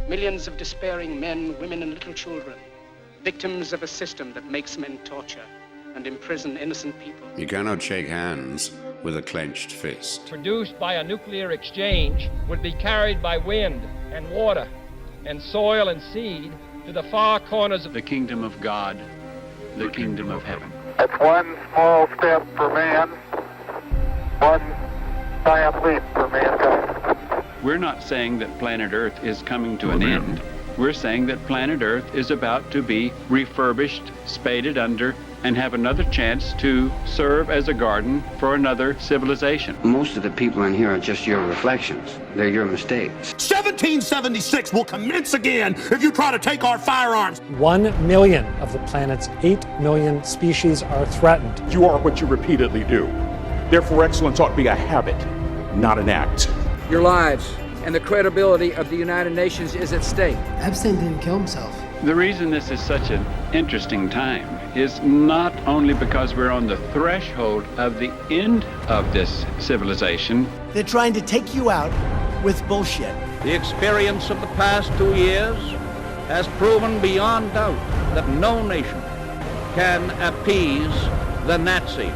Millions of despairing men, women, and little children, victims of a system that makes men torture and imprison innocent people. You cannot shake hands with a clenched fist. Produced by a nuclear exchange would be carried by wind and water and soil and seed to the far corners of the kingdom of God, the kingdom of heaven. It's one small step for man, one giant leap for mankind. We're not saying that planet Earth is coming to an end. We're saying that planet Earth is about to be refurbished, spaded under, and have another chance to serve as a garden for another civilization. Most of the people in here are just your reflections. They're your mistakes. 1776 will commence again if you try to take our firearms. 1 million of the planet's 8 million species are threatened. You are what you repeatedly do. Therefore, excellence ought to be a habit, not an act. Your lives and the credibility of the United Nations is at stake. Epstein didn't kill himself. The reason this is such an interesting time is not only because we're on the threshold of the end of this civilization. They're trying to take you out with bullshit. The experience of the past 2 years has proven beyond doubt that no nation can appease the Nazis.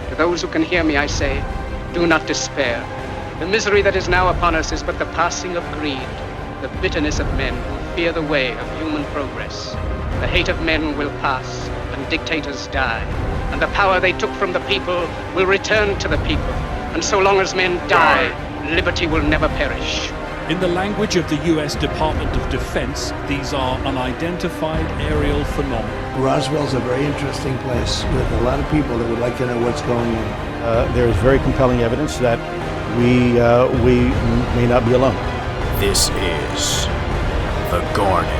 To those who can hear me, I say, do not despair. The misery that is now upon us is but the passing of greed, the bitterness of men who fear the way of human progress. The hate of men will pass, and dictators die, and the power they took from the people will return to the people. And so long as men die, liberty will never perish. In the language of the U.S. Department of Defense, these are unidentified aerial phenomena. Roswell's a very interesting place with a lot of people that would like to know what's going on. There is very compelling evidence that we may not be alone. This is the Garden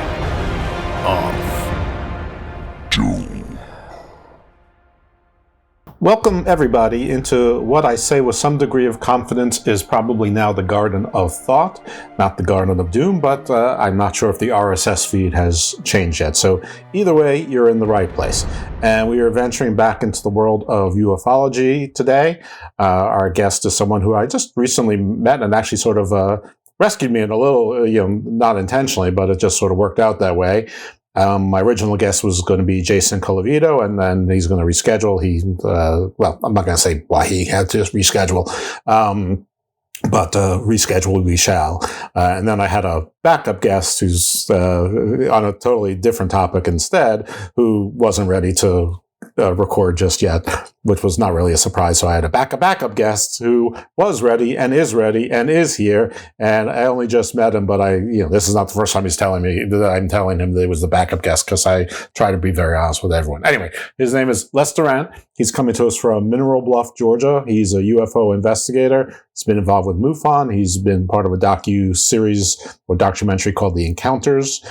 of Doom. Welcome, everybody, into what I say with some degree of confidence is probably now the Garden of Thought, not the Garden of Doom, but I'm not sure if the RSS feed has changed yet. So either way, you're in the right place. And we are venturing back into the world of UFOology today. Our guest is someone who I just recently met and actually sort of rescued me in a little, not intentionally, but it just sort of worked out that way. My original guest was going to be Jason Colavito, and then he's going to reschedule. I'm not going to say why he had to reschedule, but reschedule we shall. And then I had a backup guest who's on a totally different topic instead, who wasn't ready to record just yet, which was not really a surprise. So I had a backup guest who was ready and is here. And I only just met him, but this is not the first time he's telling me that I'm telling him that he was the backup guest, because I try to be very honest with everyone. Anyway, his name is Les Durrant. He's coming to us from Mineral Bluff, Georgia. He's a UFO investigator. He's been involved with MUFON. He's been part of a docu-series or documentary called The Encounters.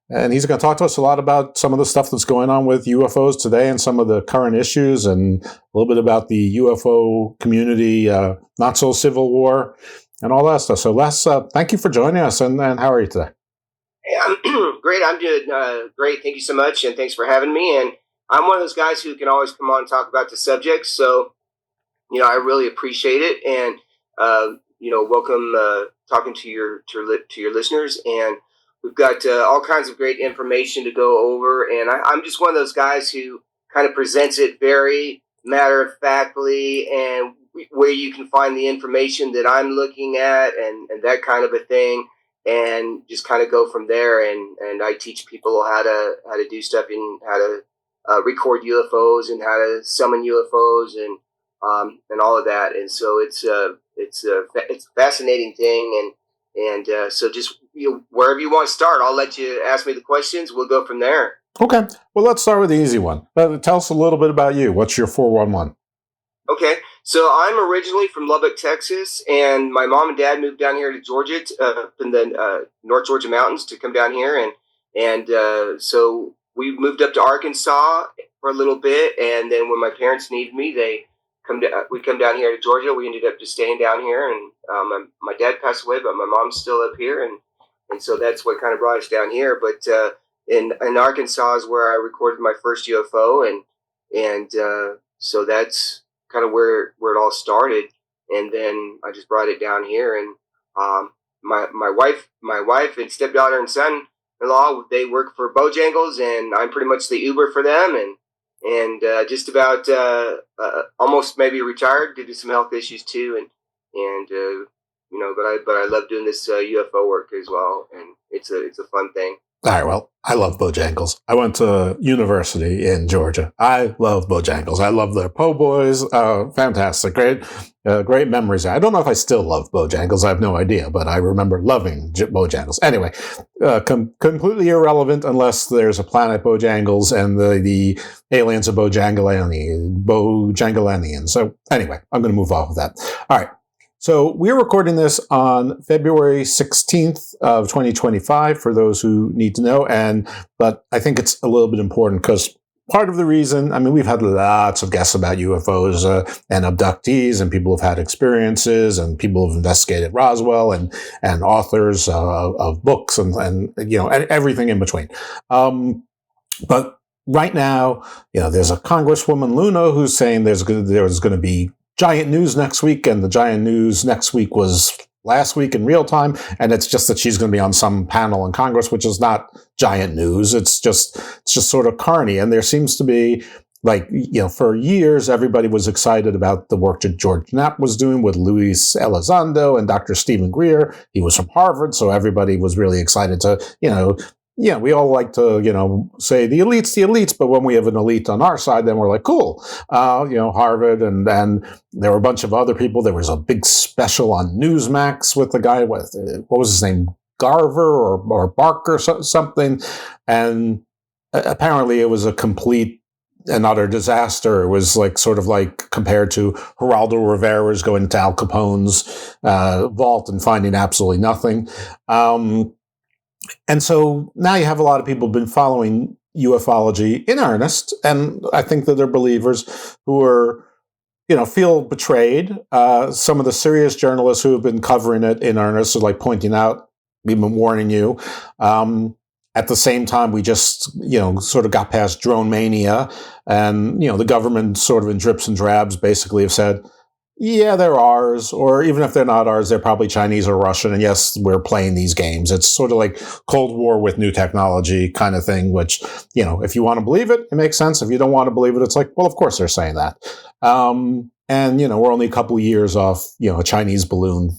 And he's going to talk to us a lot about some of the stuff that's going on with UFOs today and some of the current issues, and a little bit about the UFO community, not so civil war, and all that stuff. So Les, thank you for joining us, and how are you today? Hey, I'm great. I'm doing great. Thank you so much, and thanks for having me. And I'm one of those guys who can always come on and talk about the subject, so I really appreciate it. And welcome talking to your listeners. And we've got all kinds of great information to go over, and I'm just one of those guys who kind of presents it very matter-of-factly, and where you can find the information that I'm looking at and that kind of a thing, and just kind of go from there. And I teach people how to do stuff, and how to record UFOs, and how to summon UFOs, and all of that. And so it's a fascinating thing, and so just wherever you want to start, I'll let you ask me the questions. We'll go from there. Okay. Well, let's start with the easy one. Tell us a little bit about you. What's your 411? Okay. So I'm originally from Lubbock, Texas, and my mom and dad moved down here to Georgia, in the North Georgia mountains, to come down here. And so we moved up to Arkansas for a little bit. And then when my parents needed me, we come down here to Georgia. We ended up just staying down here, and my dad passed away, but my mom's still up here, and so that's what kind of brought us down here. But in Arkansas is where I recorded my first UFO, and so that's kind of where it all started. And then I just brought it down here, and my wife and stepdaughter and son-in-law, they work for Bojangles, and I'm pretty much the Uber for them, and just about almost maybe retired due to some health issues too, and but I love doing this UFO work as well, and it's a fun thing. All right, well, I love Bojangles. I went to university in Georgia. I love Bojangles. I love their po' boys. Fantastic. Great memories. I don't know if I still love Bojangles. I have no idea, but I remember loving Bojangles. Anyway, completely irrelevant unless there's a planet Bojangles and the aliens are Bojangalians. So anyway, I'm going to move off of that. All right. So we're recording this on February 16th of 2025 for those who need to know. But I think it's a little bit important because part of the reason, I mean, we've had lots of guests about UFOs and abductees, and people have had experiences, and people have investigated Roswell, and authors of books and everything in between. But right now, there's a Congresswoman Luna who's saying there's going to be giant news next week, and the giant news next week was last week in real time, and it's just that she's going to be on some panel in Congress, which is not giant news. It's just sort of carny, and there seems to be, for years, everybody was excited about the work that George Knapp was doing with Luis Elizondo and Dr. Stephen Greer. He was from Harvard, so everybody was really excited to, we all like to, say the elites, but when we have an elite on our side, then we're like, cool. Harvard, and there were a bunch of other people. There was a big special on Newsmax with the guy what was his name? Garver or Barker, something. And apparently it was a complete and utter disaster. It was sort of like compared to Geraldo Rivera's going into Al Capone's vault and finding absolutely nothing. And so now you have a lot of people been following UFOology in earnest, and I think that they're believers who are, feel betrayed. Some of the serious journalists who have been covering it in earnest are pointing out, we've been warning you. At the same time, we just, sort of got past drone mania, and, the government sort of in drips and drabs basically have said, yeah, they're ours, or even if they're not ours, they're probably Chinese or Russian, and yes, we're playing these games. It's sort of like Cold War with new technology kind of thing, which, if you want to believe it, it makes sense. If you don't want to believe it, it's like, well, of course they're saying that. And, we're only a couple of years off, a Chinese balloon,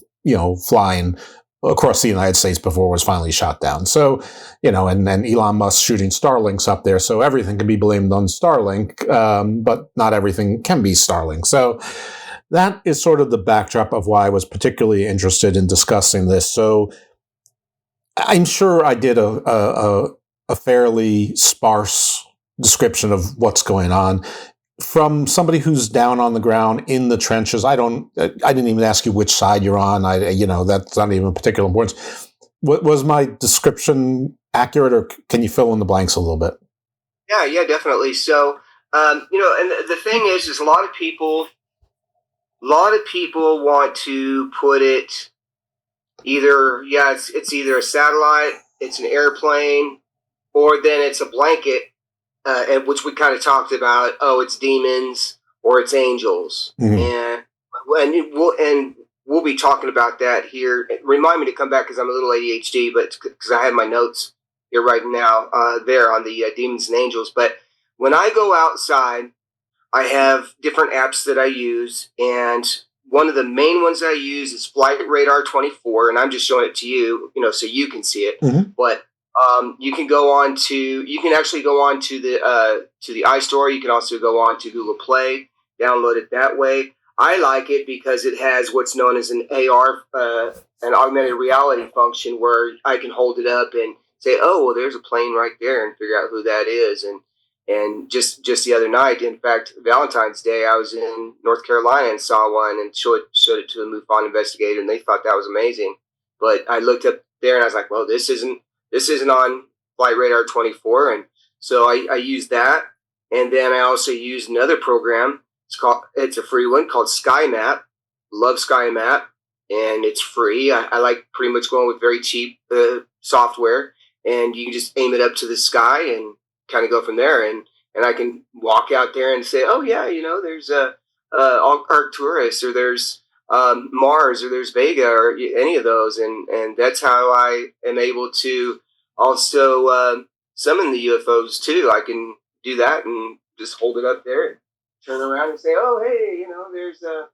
flying across the United States before it was finally shot down. So, and then Elon Musk shooting Starlinks up there, so everything can be blamed on Starlink, but not everything can be Starlink. So that is sort of the backdrop of why I was particularly interested in discussing this. So I'm sure I did a fairly sparse description of what's going on from somebody who's down on the ground in the trenches. I didn't even ask you which side you're on. That's not even particular importance. Was my description accurate, or can you fill in the blanks a little bit? Yeah, definitely. So, and the thing is a lot of people want to put it either, it's either a satellite, it's an airplane, or then it's a blanket, and which we kind of talked about. Oh, it's demons or it's angels, and we'll be talking about that here. Remind me to come back because I'm a little ADHD, but because I have my notes here right now there on the demons and angels. But when I go outside, I have different apps that I use, and one of the main ones I use is Flight Radar 24, and I'm just showing it to you, so you can see it. Mm-hmm. But you can actually go on to the iStore. You can also go on to Google Play, download it that way. I like it because it has what's known as an AR, an augmented reality function, where I can hold it up and say, oh, well, there's a plane right there, and figure out who that is. And just the other night, in fact, Valentine's Day, I was in North Carolina and saw one and showed it to a MUFON investigator, and they thought that was amazing. But I looked up there and I was like, well, this isn't on Flight Radar 24, and so I used that. And then I also used another program. It's a free one called SkyMap. Love SkyMap, and it's free. I like pretty much going with very cheap software, and you can just aim it up to the sky and kind of go from there, and I can walk out there and say, oh yeah, there's Arcturus, or there's Mars, or there's Vega, or any of those, and that's how I am able to also summon the UFOs too. I can do that and just hold it up there and turn around and say, "Oh, hey, there's a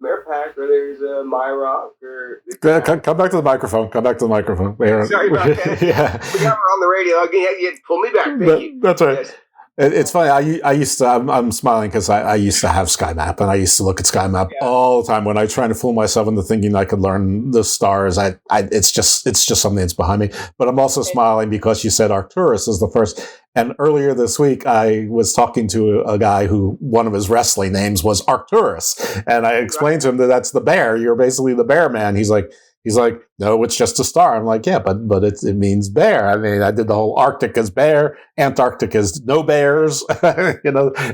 Merpac, or there's a Myrock, or..." Come back to the microphone. Come back to the microphone. Sorry about that. Yeah. We got her on the radio. You pull me back. Thank you. That's right. Yes. It's funny. I used to. I'm smiling because I used to have SkyMap, and I used to look at SkyMap all the time when I was trying to fool myself into thinking I could learn the stars. It's just something that's behind me. But I'm also smiling because you said Arcturus is the first. And earlier this week, I was talking to a guy who one of his wrestling names was Arcturus, and I explained to him that that's the bear. You're basically the bear man. He's like, no, it's just a star. I'm like, yeah, but it means bear. I mean, I did the whole Arctic is bear, Antarctic is no bears, and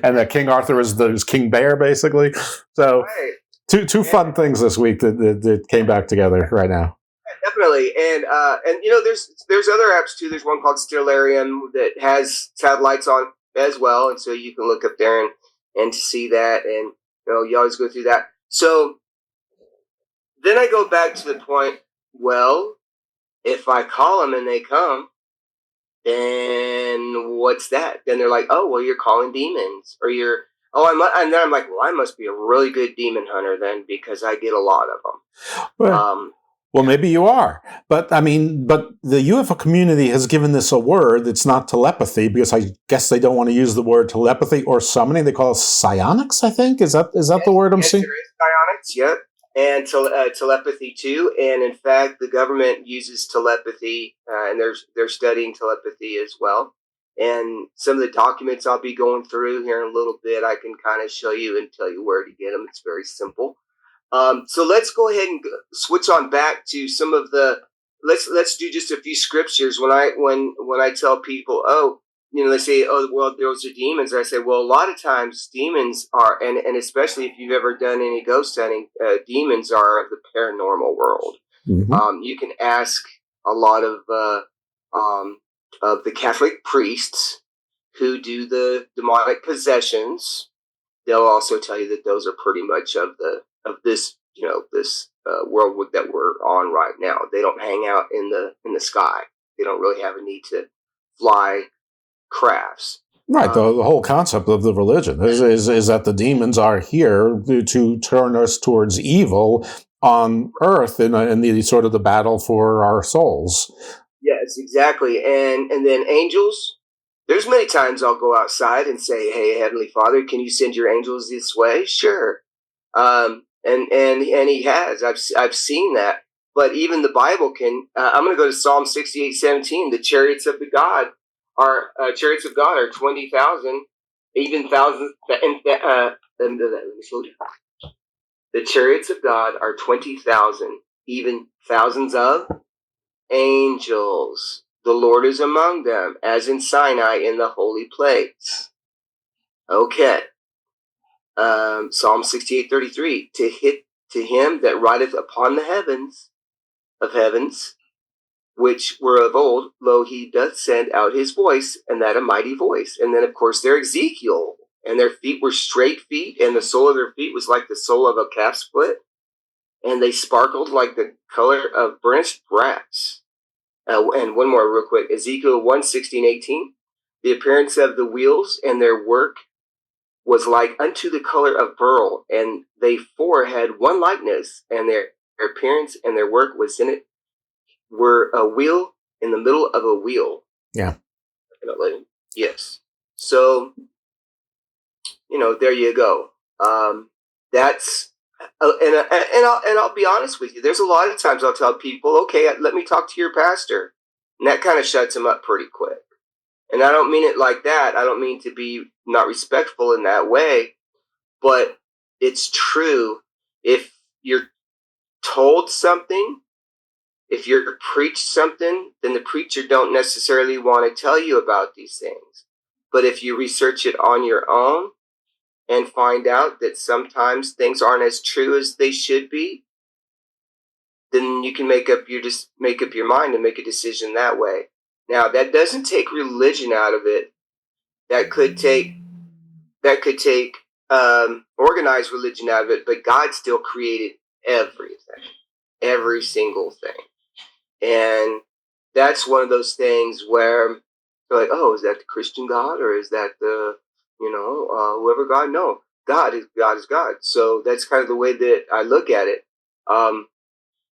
that King Arthur is King Bear, basically. So two fun things this week that came back together right now. Definitely, and there's other apps too. There's one called Stellarium that has satellites on as well, and so you can look up there and to see that, and you always go through that. So then I go back to the point, well, if I call them and they come, then what's that? Then they're like, oh, well, you're calling demons, or and then I'm like, well, I must be a really good demon hunter then, because I get a lot of them. Well, maybe you are, but the UFO community has given this a word. It's not telepathy, because I guess they don't want to use the word telepathy or summoning. They call it psionics, I think. Is that the word I'm seeing? There is psionics, yep. And telepathy too. And in fact, the government uses telepathy, and they're studying telepathy as well. And some of the documents I'll be going through here in a little bit, I can kind of show you and tell you where to get them. It's very simple. So let's go ahead and switch on back to some of the. Let's do just a few scriptures. When I tell people, they say, oh, well, those are demons. I say, well, a lot of times demons are, and especially if you've ever done any ghost hunting, demons are the paranormal world. Mm-hmm. You can ask a lot of the Catholic priests who do the demonic possessions. They'll also tell you that those are pretty much of this world that we're on right now. They don't hang out in the sky. They don't really have a need to fly crafts. Right. The whole concept of the religion is that the demons are here to turn us towards evil on Earth in the sort of the battle for our souls. Yes, exactly. And then angels. There's many times I'll go outside and say, "Hey, Heavenly Father, can you send your angels this way?" Sure. And he has. I've seen that. But even the Bible can. I'm going to go to Psalm 68:17. The chariots of God are 20,000, even thousands. The chariots of God are 20,000, even thousands of angels. The Lord is among them, as in Sinai in the holy place. Okay. Psalm 68:33. To him that rideth upon the heavens of heavens, which were of old, lo, he doth send out his voice, and that a mighty voice. And then, of course, they're Ezekiel, and their feet were straight feet, and the sole of their feet was like the sole of a calf's foot, and they sparkled like the color of burnished brass. And one more real quick. Ezekiel 1:16-18. The appearance of the wheels and their work was like unto the color of beryl, and they four had one likeness, and their appearance and their work was in it were a wheel in the middle of a wheel. Yeah. Yes. So, there you go. That's and I'll be honest with you. There's a lot of times I'll tell people, okay, let me talk to your pastor, and that kind of shuts them up pretty quick. And I don't mean it like that. I don't mean to be not respectful in that way, but it's true. If you're told something, if you're preached something, then the preacher don't necessarily want to tell you about these things. But if you research it on your own and find out that sometimes things aren't as true as they should be, then you can make up your mind and make a decision that way. Now, that doesn't take religion out of it. That could take organized religion out of it, but God still created everything, every single thing. And that's one of those things where they're like, oh, is that the Christian God or is that the, whoever God? No, God is God. So that's kind of the way that I look at it.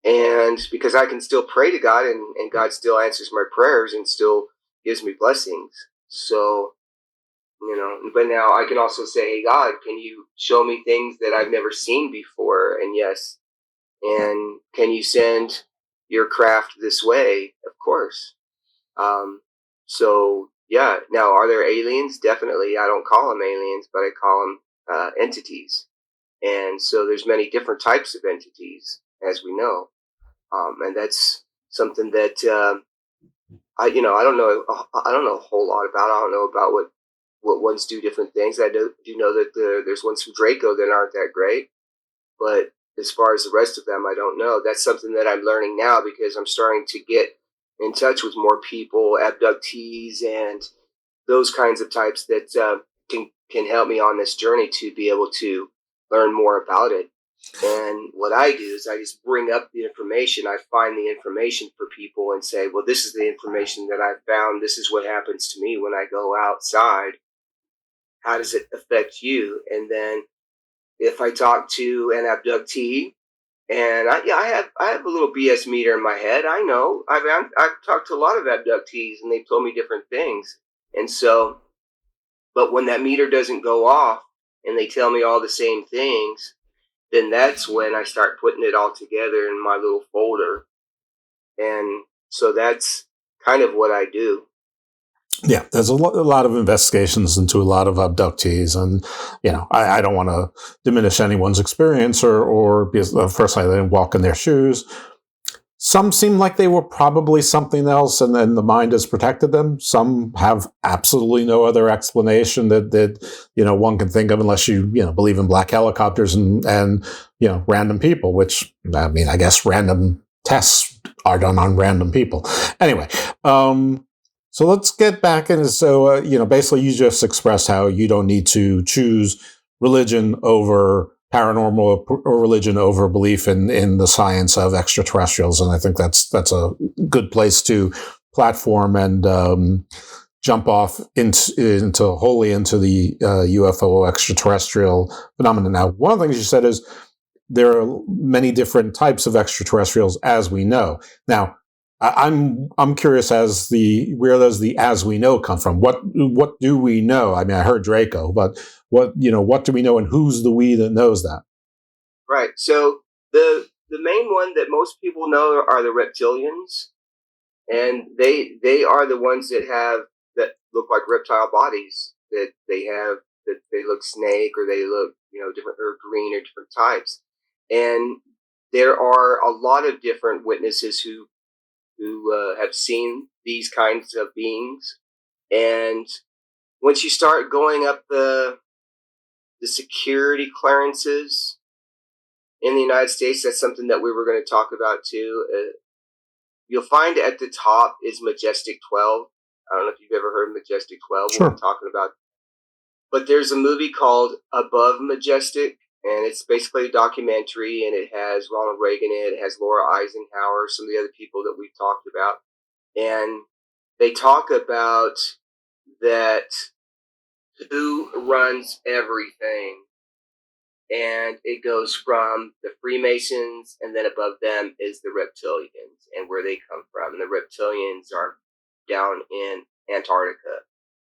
And because I can still pray to God and God still answers my prayers and still gives me blessings. So, but now I can also say, hey, God, can you show me things that I've never seen before? And yes. And can you send your craft this way? Of course. So, yeah. Now, are there aliens? Definitely. I don't call them aliens, but I call them entities. And so there's many different types of entities, as we know. And that's something that I don't know. I don't know a whole lot about. I don't know about what ones do different things. I do know that there's ones from Draco that aren't that great, but as far as the rest of them, I don't know. That's something that I'm learning now because I'm starting to get in touch with more people, abductees, and those kinds of types that can help me on this journey to be able to learn more about it. And what I do is I just bring up the information. I find the information for people and say, well, this is the information that I found. This is what happens to me when I go outside. How does it affect you? And then if I talk to an abductee, and I have a little BS meter in my head. I know. I've talked to a lot of abductees, and they've told me different things. And so, but when that meter doesn't go off, and they tell me all the same things, then that's when I start putting it all together in my little folder. And so that's kind of what I do. Yeah, there's a lot of investigations into a lot of abductees, and I don't want to diminish anyone's experience or because first I didn't walk in their shoes. Some seem like they were probably something else, and then the mind has protected them. Some have absolutely no other explanation that one can think of, unless you believe in black helicopters and random people. Which I guess random tests are done on random people. Anyway. So let's get back into, basically you just expressed how you don't need to choose religion over paranormal or religion over belief in the science of extraterrestrials. And I think that's a good place to platform and jump off into the UFO extraterrestrial phenomenon. Now, one of the things you said is there are many different types of extraterrestrials, as we know. Now, I'm curious where does the as we know come from? What do we know? I heard Draco, but what do we know, and who's the we that knows that? Right. So the main one that most people know are the reptilians, and they are the ones that look like reptile bodies, that they look snake, or they look different, or green, or different types. And there are a lot of different witnesses who have seen these kinds of beings. And once you start going up the security clearances in the United States, that's something that we were going to talk about too. You'll find at the top is Majestic 12. I don't know if you've ever heard of Majestic 12. Sure. What I'm talking about. But there's a movie called Above Majestic, and it's basically a documentary, and it has Ronald Reagan in it. It has Laura Eisenhower, some of the other people that we've talked about. And they talk about that who runs everything. And it goes from the Freemasons, and then above them is the reptilians and where they come from. And the reptilians are down in Antarctica.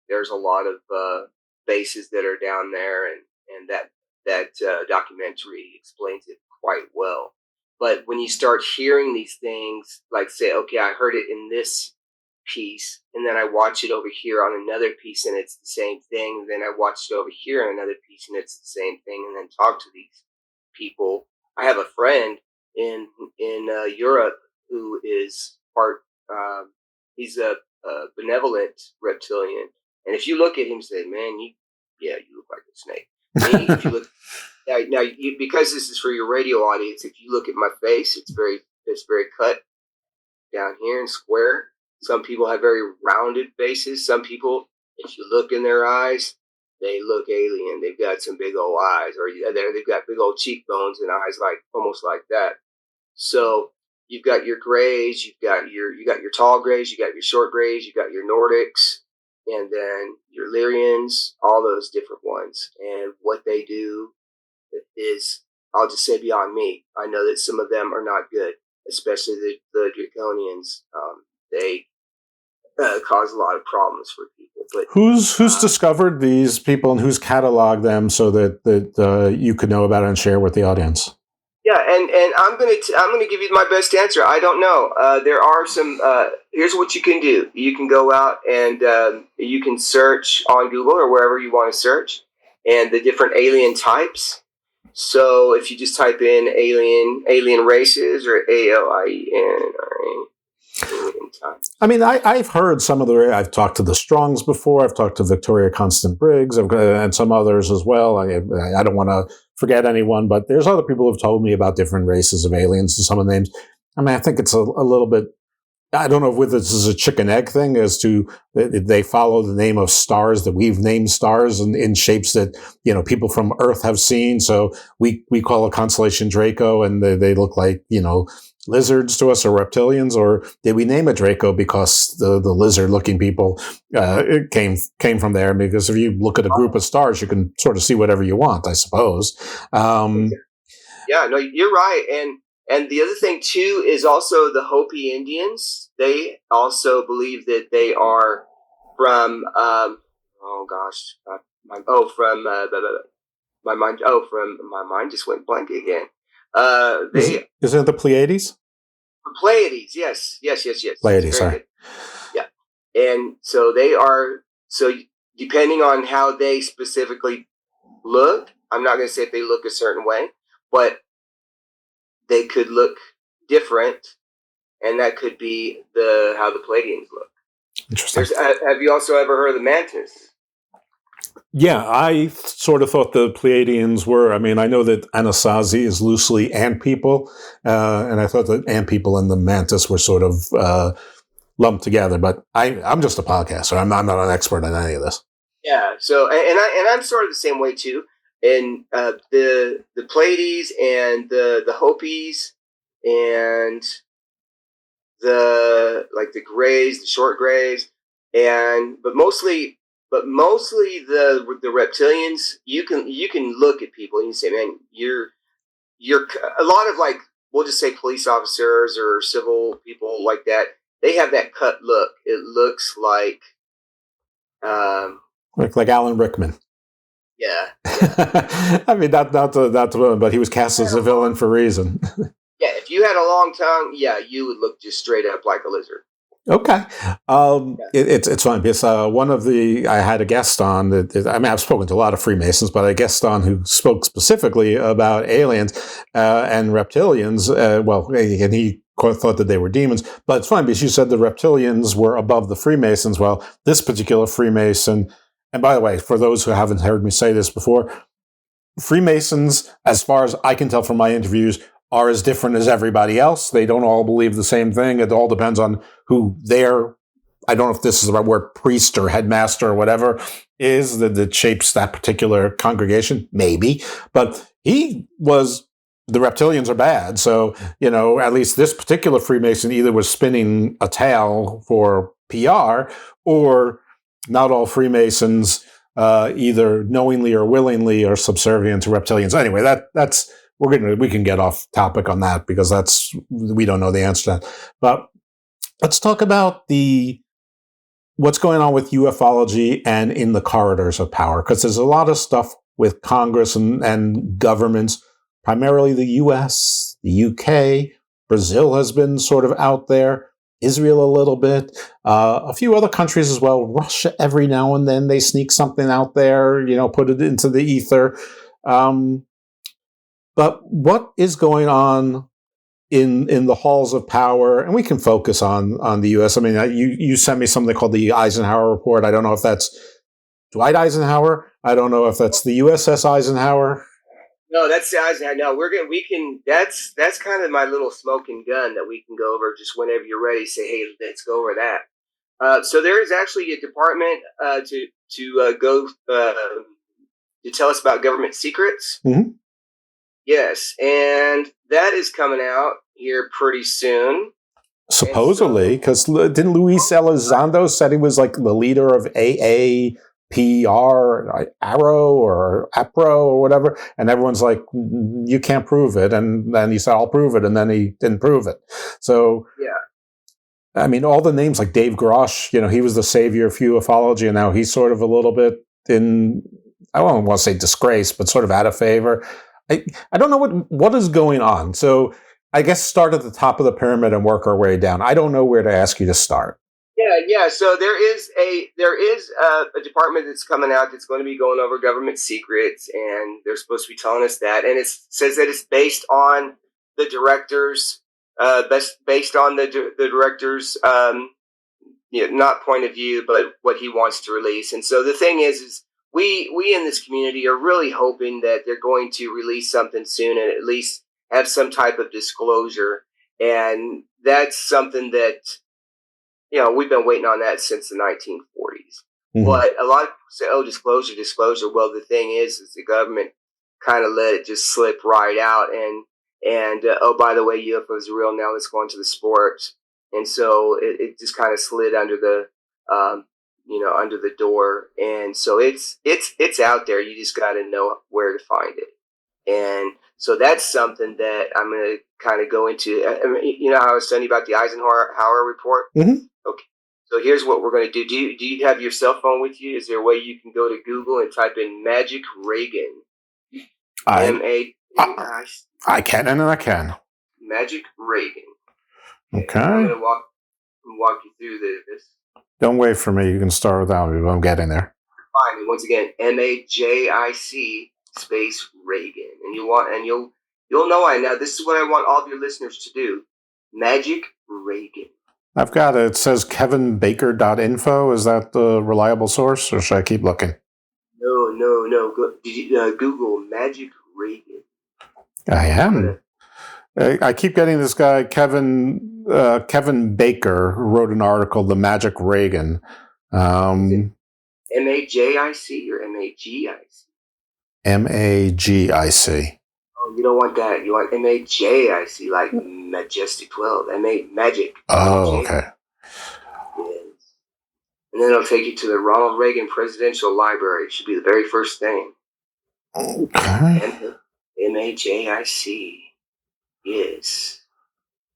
There's a lot of bases that are down there, and that documentary explains it quite well. But when you start hearing these things, like say, okay, I heard it in this piece, and then I watch it over here on another piece, and it's the same thing. And then I watch it over here on another piece, and it's the same thing. And then talk to these people. I have a friend in Europe who is part. He's a benevolent reptilian, and if you look at him, and say, "Man, you look like a snake." If you look now, because this is for your radio audience, if you look at my face, it's very cut down here and square. Some people have very rounded faces. Some people, if you look in their eyes, they look alien. They've got some big old eyes, or they've got big old cheekbones and eyes like almost like that. So you've got your grays, you got your tall grays, you got your short grays, you got your Nordics, and then your Lyrians, all those different ones. And what they do is, I'll just say, beyond me. I know that some of them are not good, especially the Draconians. They cause a lot of problems for people. But who's discovered these people and who's cataloged them so that you could know about it and share with the audience? Yeah, and I'm gonna give you my best answer. I don't know. There are some. Here's what you can do. You can go out and you can search on Google or wherever you want to search, and the different alien types. So if you just type in alien races or ALIEN or alien types. I mean, I've heard some of I've talked to the Strongs before. I've talked to Victoria Constant Briggs and some others as well. I don't want to forget anyone, but there's other people who've told me about different races of aliens and some of the names. I mean, I think it's a little bit, I don't know if this is a chicken egg thing as to they follow the name of stars that we've named stars in shapes that, people from Earth have seen. So we call a constellation Draco and they look like, lizards to us or reptilians, or did we name it Draco because the lizard-looking people came from there? Because if you look at a group of stars, you can sort of see whatever you want, I suppose. Yeah, no, you're right. And the other thing too is also the Hopi Indians. They also believe that they are from my mind just went blank again. Is it the Pleiades? Pleiades, yes. Pleiades, sorry. Good. Yeah, and so they are. So depending on how they specifically look, I'm not going to say if they look a certain way, but they could look different, and that could be how the Pleiadians look. Interesting. Have you also ever heard of the Mantis? Yeah, I sort of thought the Pleiadians were. I mean, I know that Anasazi is loosely ant people, and I thought that ant people and the Mantis were sort of lumped together. But I'm just a podcaster. I'm not an expert on any of this. Yeah. So, and I'm sort of the same way too. And the Pleiades and the Hopis and the grays, the short grays, but mostly the reptilians. You can look at people and you say, man, you're a lot of we'll just say police officers or civil people like that. They have that cut look. It looks like Alan Rickman. Yeah. I mean, not the villain, but he was cast as a villain for a reason. Yeah, if you had a long tongue, you would look just straight up like a lizard. Okay. It's fun because I had a guest on I've spoken to a lot of Freemasons, but a guest on who spoke specifically about aliens and reptilians. And he thought that they were demons, but it's fun because you said the reptilians were above the Freemasons. Well, this particular Freemason, and by the way, for those who haven't heard me say this before, Freemasons, as far as I can tell from my interviews, are as different as everybody else. They don't all believe the same thing. It all depends on who their, I don't know if this is the right word, priest or headmaster or whatever is that shapes that particular congregation. Maybe. But the reptilians are bad. So, at least this particular Freemason either was spinning a tale for PR, or not all Freemasons either knowingly or willingly are subservient to reptilians. Anyway, that's we can get off topic on that because we don't know the answer to that. But let's talk about what's going on with ufology and in the corridors of power, because there's a lot of stuff with Congress and governments, primarily the US, the UK, Brazil has been sort of out there, Israel a little bit, a few other countries as well. Russia, every now and then they sneak something out there, put it into the ether. But what is going on in the halls of power? And we can focus on the U.S. I mean, you sent me something called the Eisenhower Report. I don't know if that's Dwight Eisenhower. I don't know if that's the USS Eisenhower. No, that's the Eisenhower. No, that's kind of my little smoking gun that we can go over just whenever you're ready. Say, hey, let's go over that. So there is actually a department to go to tell us about government secrets. Mm-hmm. Yes, and that is coming out here pretty soon. Supposedly, because didn't Luis Elizondo said he was like the leader of AAPR, Arrow or APRO or whatever, and everyone's like, you can't prove it, and then he said, I'll prove it, and then he didn't prove it. So, yeah, I mean, all the names like Dave Grosh, he was the savior of ufology, and now he's sort of a little bit in, I don't want to say disgrace, but sort of out of favor. I don't know what is going on. So I guess start at the top of the pyramid and work our way down. I don't know where to ask you to start. Yeah. So there is a department that's coming out that's going to be going over government secrets, and they're supposed to be telling us that. And it says that it's based on the director's, based on the director's, not point of view, but what he wants to release. And so the thing is we in this community are really hoping that they're going to release something soon, and at least have some type of disclosure. And that's something that, we've been waiting on that since the 1940s. Mm-hmm. But a lot of people say, oh, disclosure. Well, the thing is the government kind of let it just slip right out. And oh, by the way, UFOs are real. Now let's go into the sports. And so it just kind of slid under the, under the door. And so it's out there. You just got to know where to find it. And so that's something that I'm going to kind of go into. How I was telling you about the Eisenhower report? Mm-hmm. Okay. So here's what we're going to do. Do you have your cell phone with you? Is there a way you can go to Google and type in Magic Reagan? M-A-G-I-C. I can, and I can. Magic Reagan. Okay. I'm going to walk you through this. Don't wait for me. You can start without me. I'm getting there. Fine. Once again, M-A-J-I-C space Reagan, and you'll know why. Now, this is what I want all of your listeners to do. Magic Reagan. I've got it. It says kevinbaker.info. Is that the reliable source, or should I keep looking? No. Google Magic Reagan. I am. I keep getting this guy, Kevin Baker, who wrote an article, The Magic Reagan. M-A-J-I-C or M-A-G-I-C? M-A-G-I-C. Oh, you don't want that. You want M-A-J-I-C, like Majestic 12. Magic. Oh, okay. Yes. And then it'll take you to the Ronald Reagan Presidential Library. It should be the very first thing. Okay. M-A-J-I-C. Yes.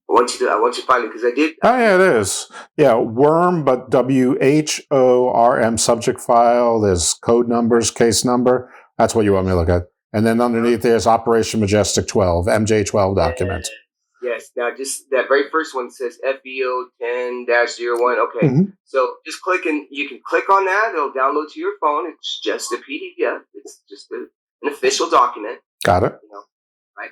I want you to find it because I did. Oh, yeah, it is. Yeah, worm, but W-H-O-R-M subject file. There's code numbers, case number. That's what you want me to look at. And then underneath there's Operation Majestic 12, MJ12 document. Yes. Now, just that very first one says FBO 10-01. Okay. Mm-hmm. So just click and you can click on that. It'll download to your phone. It's just a PDF. It's just an official document. Got it. Right.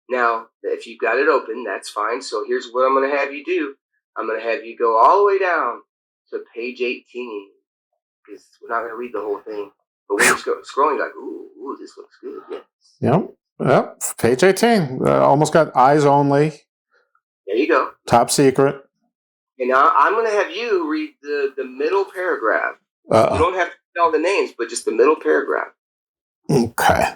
Now, if you've got it open, that's fine. So here's what I'm going to have you do. I'm going to have you go all the way down to page 18 because we're not going to read the whole thing. But when you're scrolling, like, ooh, this looks good. Yes. Yep. Page 18. Almost got eyes only. There you go. Top secret. And now I'm going to have you read the middle paragraph. You don't have to read all the names, but just the middle paragraph. Okay.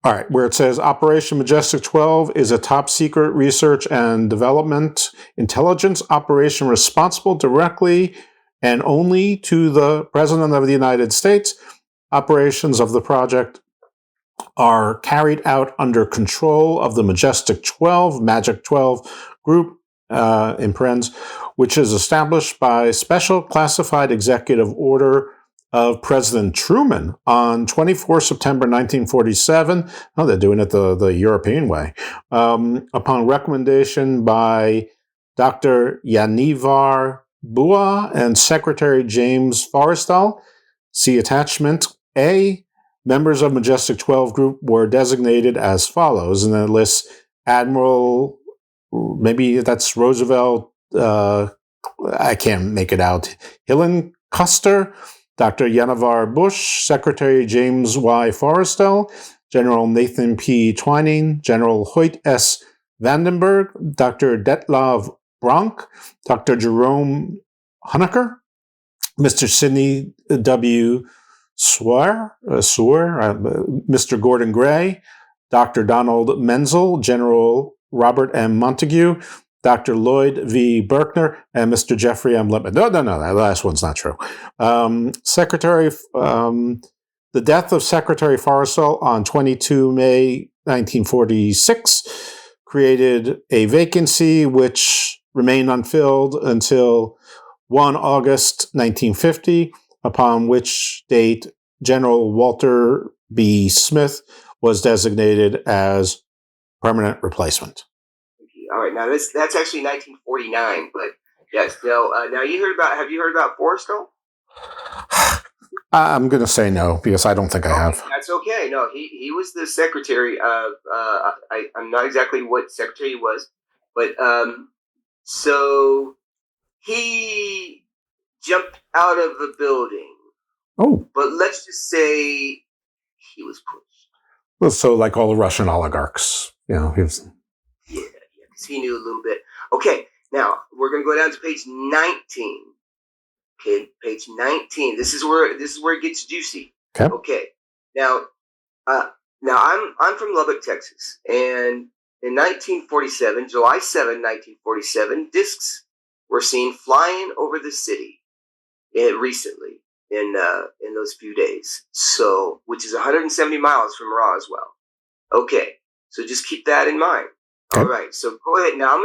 All right. Where it says Operation Majestic 12 is a top secret research and development intelligence operation responsible directly and only to the President of the United States. Operations of the project are carried out under control of the Majestic 12, Magic 12 group, in parens, which is established by special classified executive order of President Truman on 24 September 1947. Oh, they're doing it the European way. Upon recommendation by Dr. Yanivar Bua and Secretary James Forrestal. See attachment A. Members of Majestic 12 group were designated as follows, and then it lists Admiral, maybe that's Roosevelt, I can't make it out, Hillenkoster, Dr. Yanivar Bush, Secretary James Y. Forrestal, General Nathan P. Twining, General Hoyt S. Vandenberg, Dr. Detlav Bronk, Dr. Jerome Honecker, Mr. Sidney W. Swire, Mr. Gordon Gray, Dr. Donald Menzel, General Robert M. Montague, Dr. Lloyd V. Berkner, and Mr. Jeffrey M. Lippman. No, that last one's not true. The death of Secretary Forrestal on 22 May 1946 created a vacancy which remained unfilled until 1 August 1950, upon which date General Walter B. Smith was designated as permanent replacement. All right, now that's actually 1949, but yes. Now, have you heard about Forrestal? I'm going to say no because I don't think I have. That's okay. No, he was the secretary of. I'm not exactly what secretary he was, but so he jumped out of the building. Oh. But let's just say he was pushed. Well, so like all the Russian oligarchs, he was. Yeah, because he knew a little bit. Okay, now we're going to go down to page 19. Okay, page 19. This is where it gets juicy. Okay. Now I'm from Lubbock, Texas, and in 1947, July 7, 1947, discs were seen flying over the city recently in those few days. So, which is 170 miles from Roswell. Okay, so just keep that in mind. Okay. All right, so go ahead. Now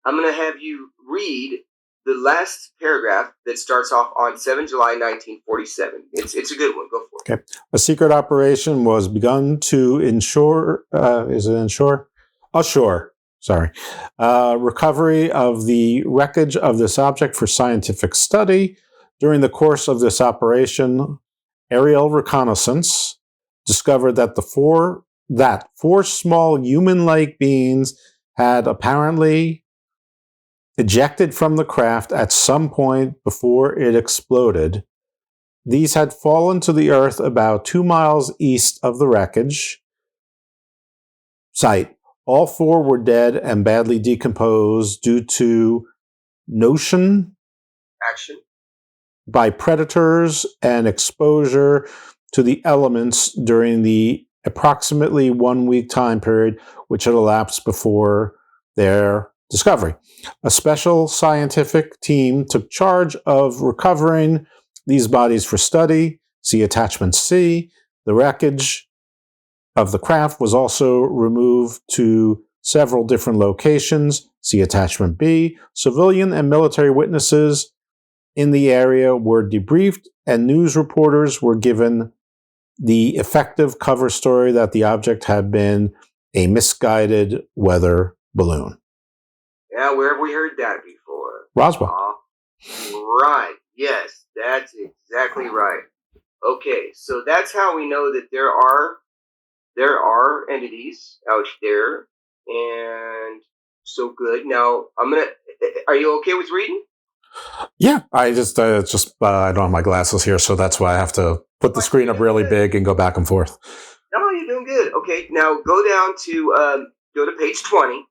I'm gonna have you read the last paragraph that starts off on 7 July 1947. It's a good one. Go for it. Okay. A secret operation was begun to ensure recovery of the wreckage of this object for scientific study. During the course of this operation, aerial reconnaissance discovered that four small human-like beings had apparently ejected from the craft at some point before it exploded. These had fallen to the earth about 2 miles east of the wreckage site. All four were dead and badly decomposed due to action by predators and exposure to the elements during the approximately 1 week time period which had elapsed before their discovery. A special scientific team took charge of recovering these bodies for study. See Attachment C. The wreckage of the craft was also removed to several different locations. See Attachment B. Civilian and military witnesses in the area were debriefed, and news reporters were given the effective cover story that the object had been a misguided weather balloon. Yeah, where have we heard that before? Roswell. Right. Yes, that's exactly right. Okay, so that's how we know that there are entities out there, and so good. Now are you okay with reading? Yeah, I just I don't have my glasses here, so that's why I have to put the screen up really big and go back and forth. No, you're doing good. Okay, now go down to go to page 20,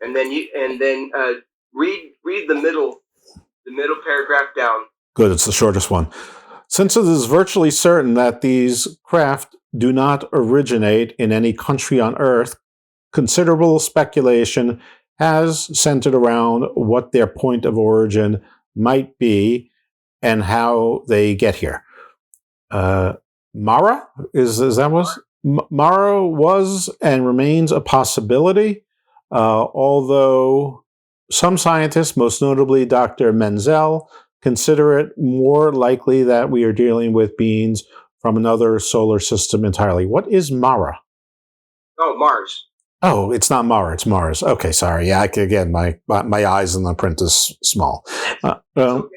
and then read the middle paragraph down. Good, it's the shortest one. Since it is virtually certain that these craft do not originate in any country on Earth, considerable speculation has centered around what their point of origin might be and how they get here. Mara Mara was and remains a possibility, although some scientists, most notably Dr. Menzel, consider it more likely that we are dealing with beings from another solar system entirely. What is Mara? Oh, Mars. Oh, it's not Mara, it's Mars. Okay, sorry. Yeah, again, my eyes in the print is small. Okay.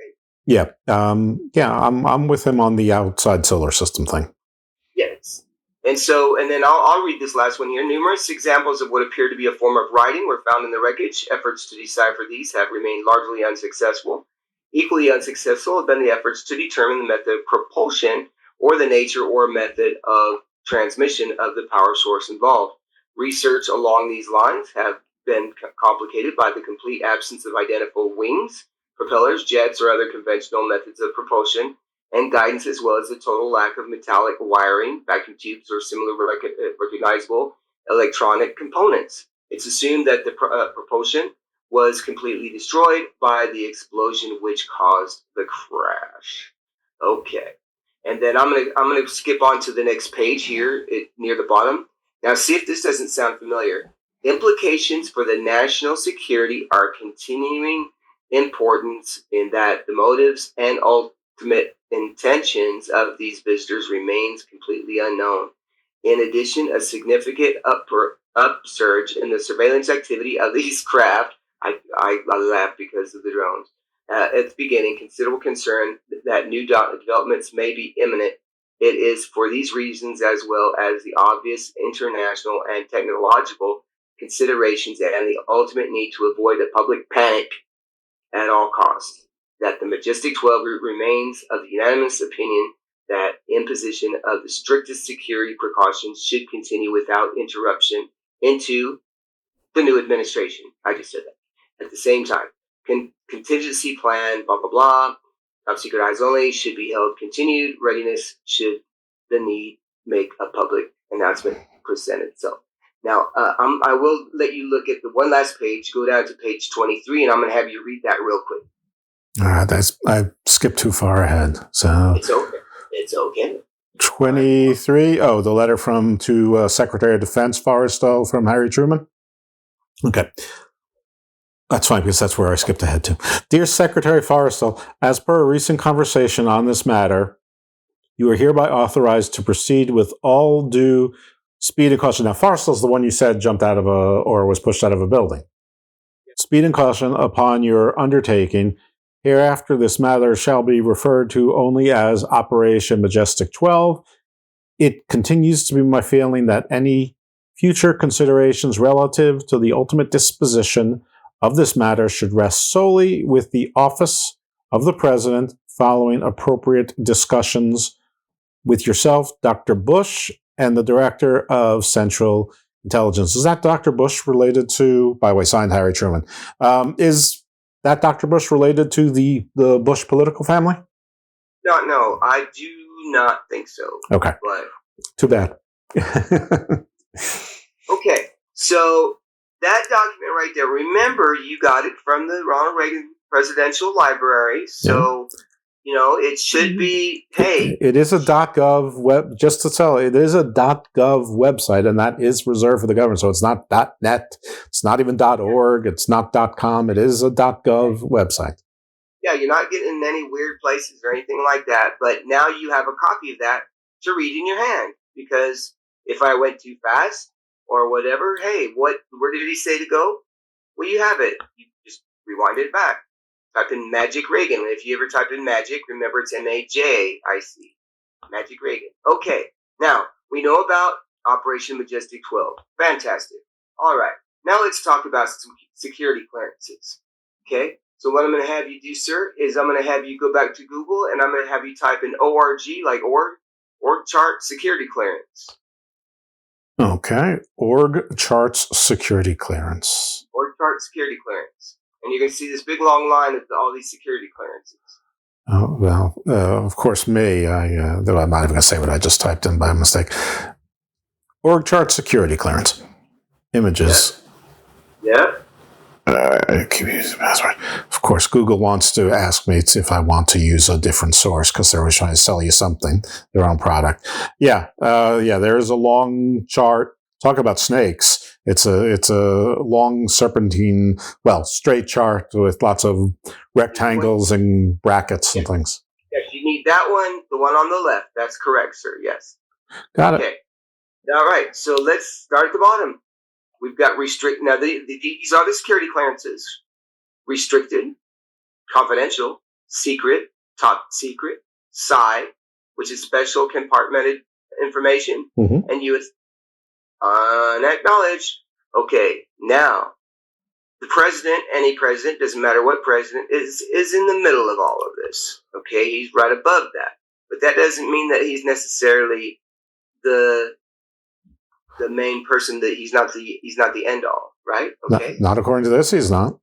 Yeah, I'm with him on the outside solar system thing. Yes. And then I'll read this last one here. Numerous examples of what appear to be a form of writing were found in the wreckage. Efforts to decipher these have remained largely unsuccessful. Equally unsuccessful have been the efforts to determine the method of propulsion or the nature or method of transmission of the power source involved. Research along these lines have been complicated by the complete absence of identifiable wings propellers, jets, or other conventional methods of propulsion, and guidance, as well as the total lack of metallic wiring, vacuum tubes, or similar recognizable electronic components. It's assumed that the propulsion was completely destroyed by the explosion which caused the crash. Okay. And then I'm gonna skip on to the next page here near the bottom. Now see if this doesn't sound familiar. Implications for the national security are continuing importance in that the motives and ultimate intentions of these visitors remains completely unknown. In addition, a significant upsurge in the surveillance activity of these craft. I laugh because of the drones. At the beginning, considerable concern that new developments may be imminent. It is for these reasons, as well as the obvious international and technological considerations and the ultimate need to avoid a public panic at all costs, that the Majestic 12 route remains of the unanimous opinion that imposition of the strictest security precautions should continue without interruption into the new administration. I just said that. At the same time, contingency plan, blah, blah, blah, top secret eyes only, should be held continued readiness should the need make a public announcement present itself. Now, I will let you look at the one last page, go down to page 23, and I'm going to have you read that real quick. All right, I skipped too far ahead. So it's okay. It's okay. 23. Oh, the letter to Secretary of Defense Forrestal from Harry Truman. Okay. That's fine, because that's where I skipped ahead to. Dear Secretary Forrestal, as per a recent conversation on this matter, you are hereby authorized to proceed with all due speed and caution. Now, Forrestal's the one you said jumped out of or was pushed out of a building. Speed and caution upon your undertaking. Hereafter, this matter shall be referred to only as Operation Majestic 12. It continues to be my feeling that any future considerations relative to the ultimate disposition of this matter should rest solely with the office of the President following appropriate discussions with yourself, Dr. Bush, and the Director of Central Intelligence. Is that Dr. Bush related to, by the way, signed Harry Truman, is that Dr. Bush related to the Bush political family? No, I do not think so. Okay. But too bad. Okay, so that document right there, remember, you got it from the Ronald Reagan Presidential Library, so, it should be, hey. It is a .gov web, just to tell you, it is a .gov website, and that is reserved for the government, so it's not .net, it's not even .org, it's not .com, it is a .gov website. Yeah, you're not getting in any weird places or anything like that, but now you have a copy of that to read in your hand, because if I went too fast, or whatever, hey, where did he say to go? Well, you have it. You just rewind it back. Type in Magic Reagan. If you ever type in Magic, remember it's MAJIC. Magic Reagan. Okay, now, we know about Operation Majestic 12. Fantastic. All right, now let's talk about some security clearances. Okay, so what I'm going to have you do, sir, is I'm going to have you go back to Google, and I'm going to have you type in ORG, like org chart security clearance. Okay, org charts security clearance. Org chart security clearance. And you're going to see this big long line of all these security clearances. Oh, well, of course, I'm not even going to say what I just typed in by mistake. Org chart security clearance. Images. Yeah. Keep using the password. Of course, Google wants to ask me if I want to use a different source because they're always trying to sell you something, their own product. Yeah, there is a long chart. Talk about snakes. It's a long serpentine, straight chart with lots of rectangles and brackets and things. Yes, you need that one, the one on the left. That's correct, sir. Yes. Got it. Okay. All right, so let's start at the bottom. We've got now these are the security clearances. Restricted, confidential, secret, top secret, PSI, which is special compartmented information, and U.S. unacknowledged. Okay, now, the president, any president, doesn't matter what president, is in the middle of all of this. Okay, he's right above that. But that doesn't mean that he's necessarily the main person, that he's not the end all, right? Okay. Not according to this, he's not.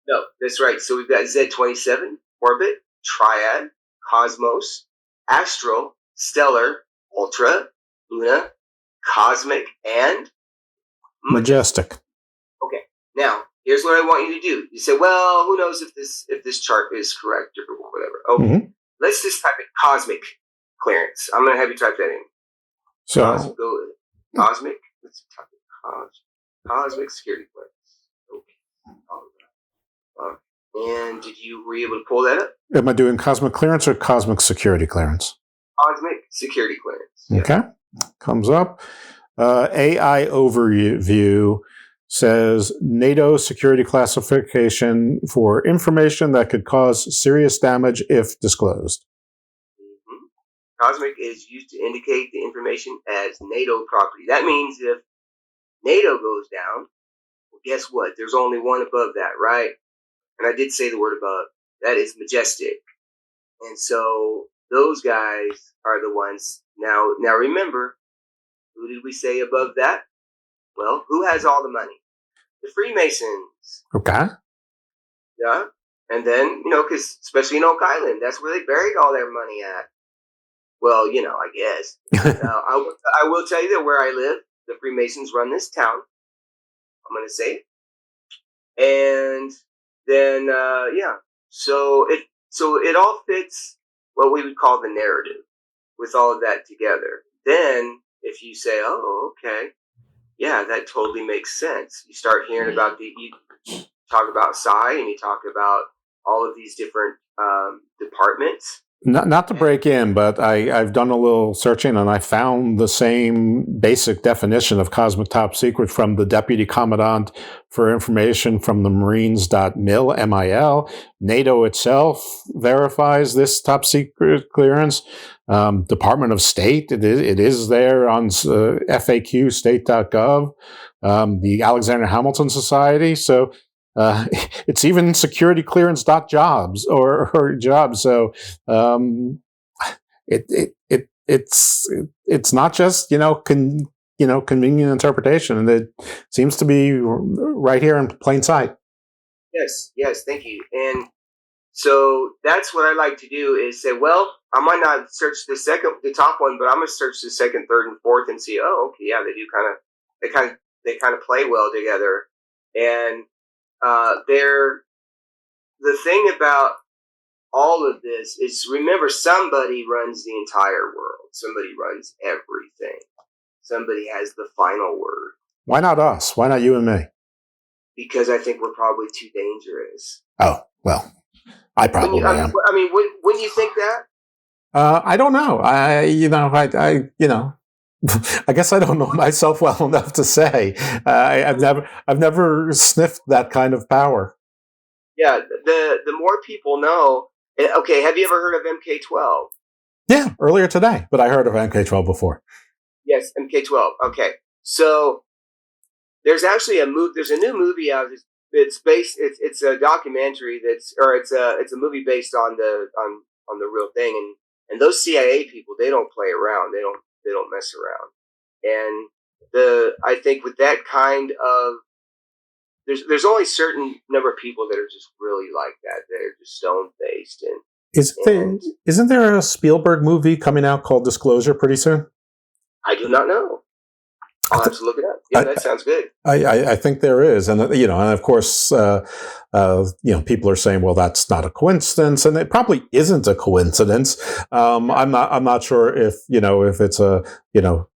No, that's right. So we've got Z27, orbit, triad, cosmos, astral, stellar, ultra, luna, cosmic, and majestic. Okay. Now, here's what I want you to do. You say, well, who knows if this chart is correct or whatever. Okay. Let's just type in cosmic clearance. I'm going to have you type that in. So cosmic. Let's type in cosmic security clearance. Okay. And were you able to pull that up? Am I doing cosmic clearance or cosmic security clearance? Cosmic security clearance. Okay. Comes up. AI overview says NATO security classification for information that could cause serious damage if disclosed. Cosmic is used to indicate the information as NATO property. That means if NATO goes down, well, guess what? There's only one above that, right? And I did say the word above. That is majestic. And so those guys are the ones. Now remember, who did we say above that? Well, who has all the money? The Freemasons. Okay. Yeah. And then, because especially in Oak Island, that's where they buried all their money at. Well, I guess. I will tell you that where I live, the Freemasons run this town. I'm going to say it. And then, So it all fits what we would call the narrative with all of that together. Then, if you say, oh, okay, yeah, that totally makes sense. You start hearing about you talk about Psi and you talk about all of these different departments. Not to break in, but I've done a little searching and I found the same basic definition of cosmic top secret from the Deputy Commandant for Information from the Marines.mil, MIL. NATO itself verifies this top secret clearance. Department of State, it is there on FAQ, state.gov. The Alexander Hamilton Society. So it's even securityclearance.jobs or jobs. So it's not just convenient interpretation, and it seems to be right here in plain sight. Yes, thank you. And so that's what I like to do is say, well, I might not search the top one, but I'm gonna search the second, third, and fourth and see. Oh, okay, yeah, they kind of play well together, and the thing about all of this is, remember, somebody runs the entire world. Somebody runs everything. Somebody has the final word. Why not us? Why not you and me? Because I think we're probably too dangerous. Oh, well, I probably am. I mean, wouldn't you think that? I don't know. I guess I don't know myself well enough to say. I've never sniffed that kind of power. Yeah, the more people know. Okay, have you ever heard of MK12? Yeah, earlier today, but I heard of MK12 before. Yes, MK12. Okay, so there's actually there's a new movie out. It's a documentary it's a movie based on the real thing, and those CIA people, they don't play around. They don't mess around. And I think with that kind of, there's only a certain number of people that are just really like that. They're just stone-faced. Isn't there a Spielberg movie coming out called Disclosure pretty soon? I do not know. I'll have to look it up. Yeah, that sounds good. I think there is, and and of course, people are saying, well, that's not a coincidence, and it probably isn't a coincidence. I'm not sure if it's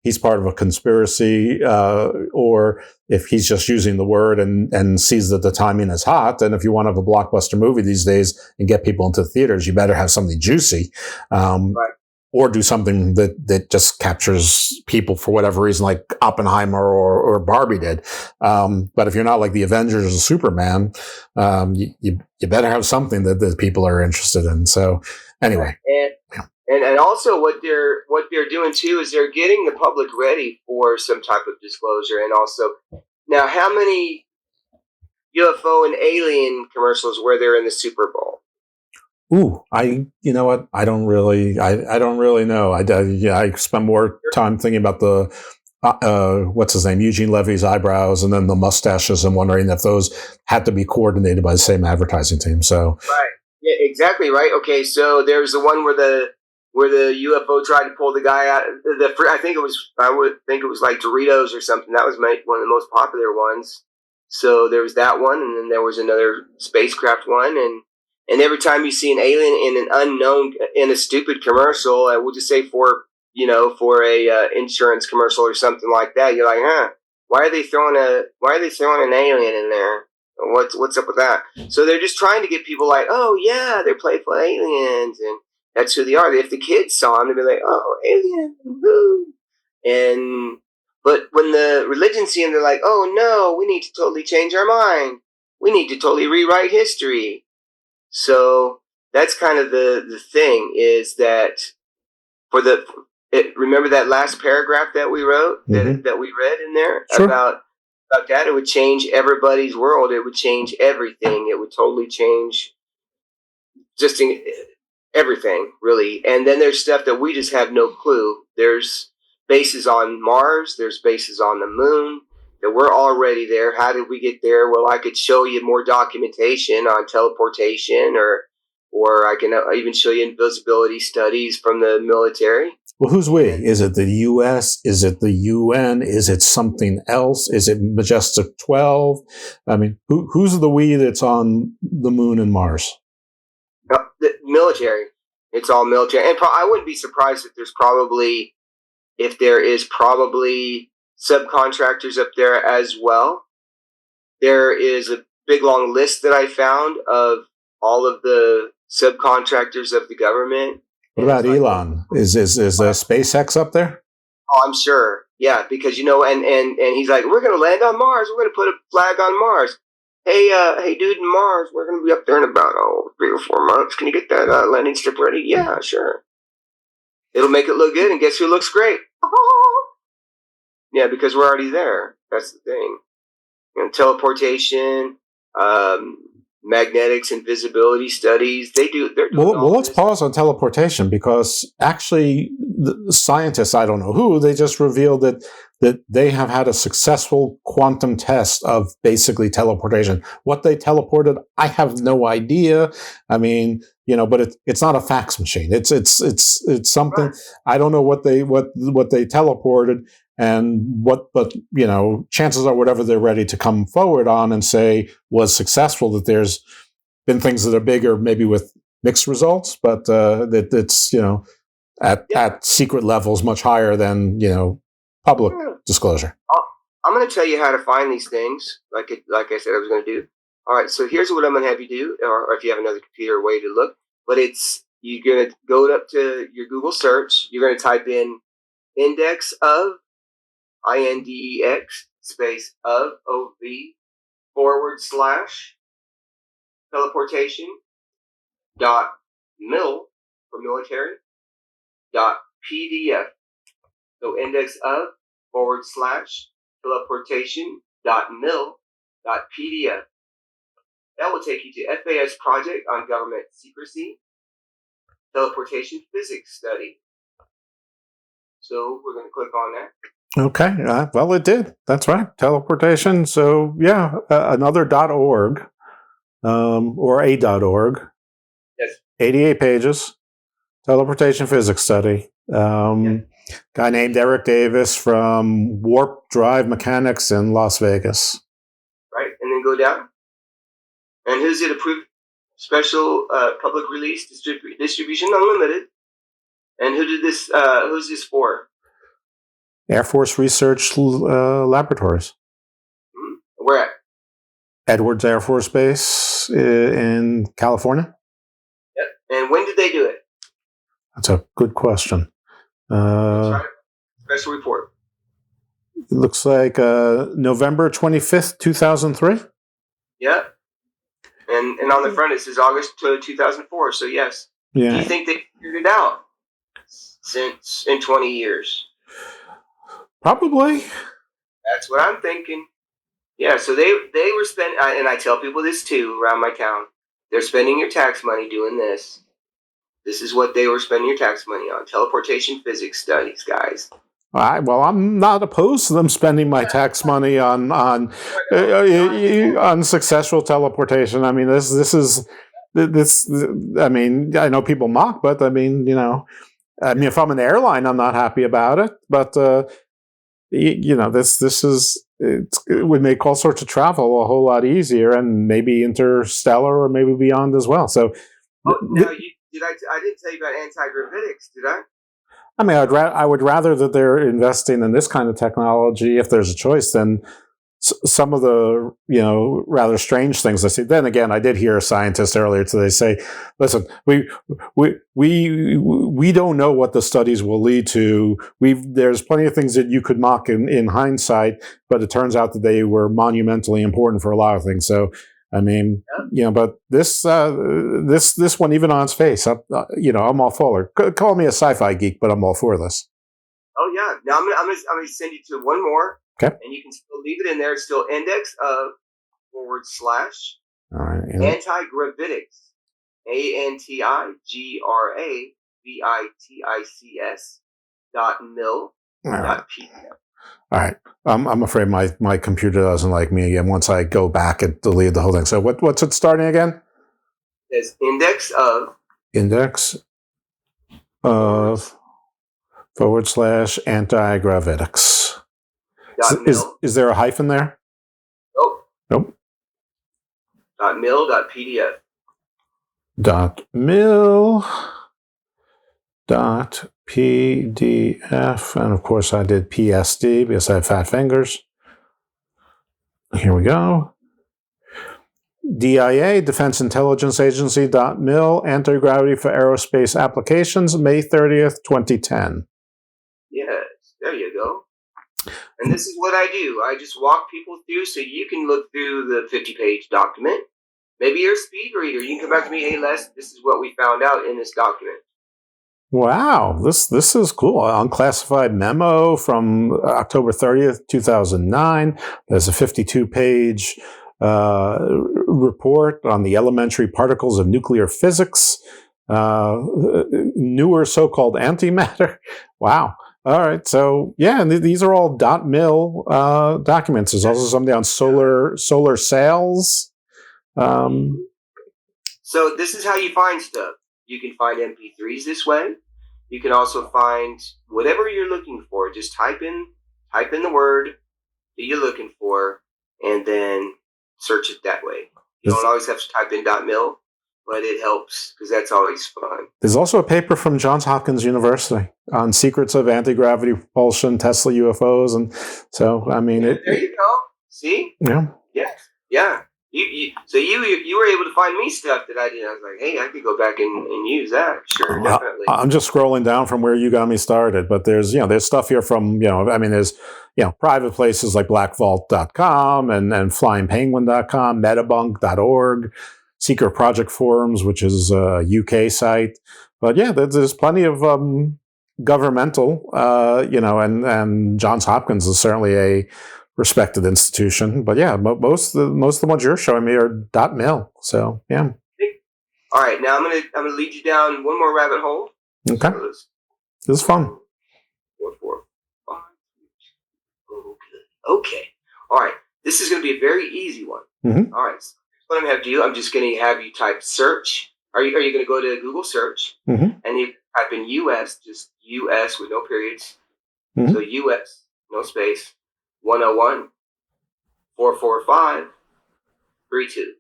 he's part of a conspiracy, or if he's just using the word and sees that the timing is hot. And if you want to have a blockbuster movie these days and get people into the theaters, you better have something juicy. Right. Or do something that just captures people for whatever reason, like Oppenheimer or Barbie did. But if you're not like the Avengers or Superman, you better have something that people are interested in. So anyway. And also what they're doing too is they're getting the public ready for some type of disclosure. And also, now how many UFO and alien commercials were there in the Super Bowl? Ooh, you know what? I don't really know. I spend more time thinking about the what's his name, Eugene Levy's eyebrows and then the mustaches, and wondering if those had to be coordinated by the same advertising team. So right, yeah, exactly right. Okay, so there's the one where the UFO tried to pull the guy out. I would think it was like Doritos or something. That was one of the most popular ones. So there was that one, and then there was another spacecraft one, and every time you see an alien in an unknown in a stupid commercial, I will just say for a insurance commercial or something like that, you're like, huh? Why are they throwing an alien in there? What's up with that? So they're just trying to get people like, oh yeah, they're playful aliens, and that's who they are. If the kids saw them, they'd be like, oh, alien, woo. But when the religion see them, they're like, oh no, we need to totally change our mind. We need to totally rewrite history. So that's kind of the thing, is that remember that last paragraph that we wrote, that we read in there? Sure. about that? It would change everybody's world. It would change everything. It would totally change just everything, really. And then there's stuff that we just have no clue. There's bases on Mars. There's bases on the moon. That we're already there. How did we get there? Well, I could show you more documentation on teleportation, or I can even show you invisibility studies from the military. Well, who's we? Is it the U.S.? Is it the UN? Is it something else? Is it Majestic 12? I mean, who's the we that's on the moon and Mars? The military. It's all military. And I wouldn't be surprised if there is probably subcontractors up there as well. There is a big long list that I found of all of the subcontractors of the government. What about Elon? Is SpaceX up there? Oh, I'm sure. Yeah, because and he's like, we're going to land on Mars. We're going to put a flag on Mars. Hey, dude, in Mars, we're going to be up there in about 3 or 4 months. Can you get that landing strip ready? Yeah, sure. It'll make it look good, and guess who looks great? Yeah, because we're already there. That's the thing. Teleportation, magnetics, invisibility studies. They're doing well, let's pause on teleportation, because actually the scientists, I don't know who, they just revealed that they have had a successful quantum test of basically teleportation. What they teleported, I have no idea. I mean, but it's not a fax machine. It's something. Right. I don't know what they teleported, but chances are whatever they're ready to come forward on and say was successful, that there's been things that are bigger, maybe with mixed results, but that it's at secret levels much higher than public disclosure. I'm going to tell you how to find these things, like I said I was going to do. All right, so here's what I'm going to have you do, or if you have another computer way to look. But you're going to go up to your Google search. You're going to type in index of, INDEX space of, OV, / teleportation .mil for military .pdf. So index of / teleportation .mil .pdf. That will take you to FAS project on government secrecy, teleportation physics study. So we're going to click on that. Okay. Well, it did. That's right. Teleportation. So yeah, another .org or a .org. Yes. 88 pages. Teleportation physics study. Guy named Eric Davis from Warp Drive Mechanics in Las Vegas. Right, and then go down. And who's it approved? Special public release distribution unlimited. And who's this for? Air Force Research Laboratories. Mm-hmm. Where at? Edwards Air Force Base in California. Yep. And when did they do it? That's a good question. Special report. It looks like November 25th, 2003. Yeah. And on the front it says August 2004. So yes. Yeah. Do you think they figured it out since in 20 years? Probably. That's what I'm thinking. Yeah, so they were spending, and I tell people this too around my town. They're spending your tax money doing this. This is what they were spending your tax money on. Teleportation physics studies, guys. I'm not opposed to them spending my tax money on successful teleportation. I mean, this. I mean, I know people mock, but I mean, if I'm an airline, I'm not happy about it. But it would make all sorts of travel a whole lot easier, and maybe interstellar or maybe beyond as well. So, I didn't tell you about anti-gravitics, did I? I mean, I would rather that they're investing in this kind of technology, if there's a choice, than some of the rather strange things I see. Then again, I did hear a scientist earlier today say, "Listen, we don't know what the studies will lead to. There's plenty of things that you could mock in hindsight, but it turns out that they were monumentally important for a lot of things." So, I mean, but this one, even on its face, I'm all for it. Call me a sci-fi geek, but I'm all for this. Oh yeah. Now I'm gonna send you to one more. Okay. And you can still leave it in there. It's still index of / All right. anti-gravitics. ANTIGRAVITICS.mil.pdf. All right. I'm afraid my computer doesn't like me again. Once I go back and delete the whole thing. So what's it starting again? It's index of / anti-gravitics. Is there a hyphen there? Nope. .mil.pdf. .mil.pdf, and of course I did PSD because I have fat fingers. Here we go. DIA, Defense Intelligence Agency, .mil, anti-gravity for aerospace applications, May 30th, 2010. Yes, there you go. And this is what I do. I just walk people through so you can look through the 50-page document. Maybe you're a speed reader. You can come back to me, hey, Les, this is what we found out in this document. Wow, this is cool. Unclassified memo from October 30th, 2009. There's a 52-page report on the elementary particles of nuclear physics, newer so-called antimatter. Wow. All right, so yeah, and these are all .mil documents. There's also something on solar sails. So this is how you find stuff. You can find MP3s this way. You can also find whatever you're looking for. Just type in the word that you're looking for, and then search it that way. You don't always have to type in .mil, but it helps because that's always fun. There's also a paper from Johns Hopkins University on secrets of anti-gravity propulsion, Tesla UFOs, and so I mean, there you go. See? Yeah. Yeah. So you were able to find me stuff that I didn't. I was like, hey, I could go back and use that. Sure, definitely. I'm just scrolling down from where you got me started, but there's stuff here from there's private places like blackvault.com and flyingpenguin.com, metabunk.org. Secret Project Forums, which is a UK site. But yeah, there's plenty of governmental, and Johns Hopkins is certainly a respected institution. But yeah, most of the ones you're showing me are .mil. So yeah. All right, now I'm gonna lead you down one more rabbit hole. Okay. So this is fun. 4, 4, 5. Okay. All right. This is gonna be a very easy one. Mm-hmm. All right. So what I'm going to have to do, I'm just going to have you type search. Are you going to go to Google search? Mm-hmm. And you type in US, just US with no periods. Mm-hmm. So US, no space, 101 445 32.